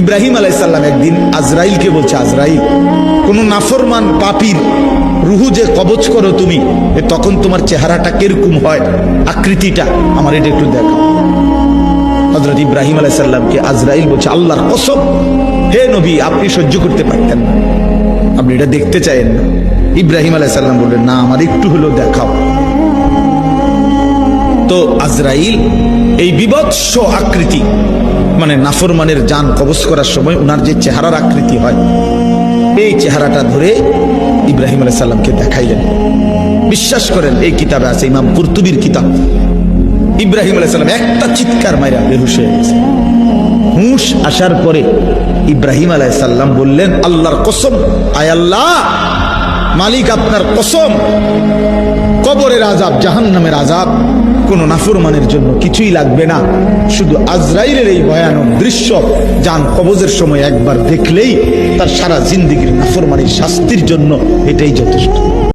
ইব্রাহিম আলাইহিস সালাম একদিন আজরাইলকে বলছে, আজরাইল, কোন নাফরমান পাপীর রুহু যে কবজ করো তুমি, তখন তোমার চেহারাটা কিরকম হয়, আকৃতিটা আমার এটা একটু দেখাও। হযরত ইব্রাহিম আলাইহিস সালামকে আজরাইল বলছে, আল্লাহর কসম হে নবী, আপনি সহ্য করতে পারতেন না, আপনি এটা দেখতে চাইেন না। ইব্রাহিম আলাইহিস সালাম বললেন, না, আমার একটু হলেও দেখাও। তো আজরাইল এই বিভৎস আকৃতি, মানে নাফরমানের জান কবজ করার সময় উনার যে চেহারার আকৃতি হয়, এই চেহারাটা ধরে ইব্রাহিম আলাইহিস সালামকে দেখাইলেন। বিশ্বাস করেন, এই কিতাবে আছে, ইমাম কুরতুবীর কিতাব। ইব্রাহিম আলাইহিস সালাম একটা চিৎকার মাইরা বেহুশ হয়ে গেছে। হুঁশ আসার পরে ইব্রাহিম আলাইহিস সালাম বললেন, আল্লাহর কসম, আয় আল্লাহ, মালিক আপনার কসম, কবরের আযাব, জাহান্নামের আযাব কোন নাফরমানের জন্য কিছুই লাগবে না, শুধু আজরাইলের এই ভয়ানক দৃশ্য জান কবজের সময় একবার দেখলেই তার সারা জিন্দেগীর নাফরমানির শাস্তির জন্য এটাই যথেষ্ট।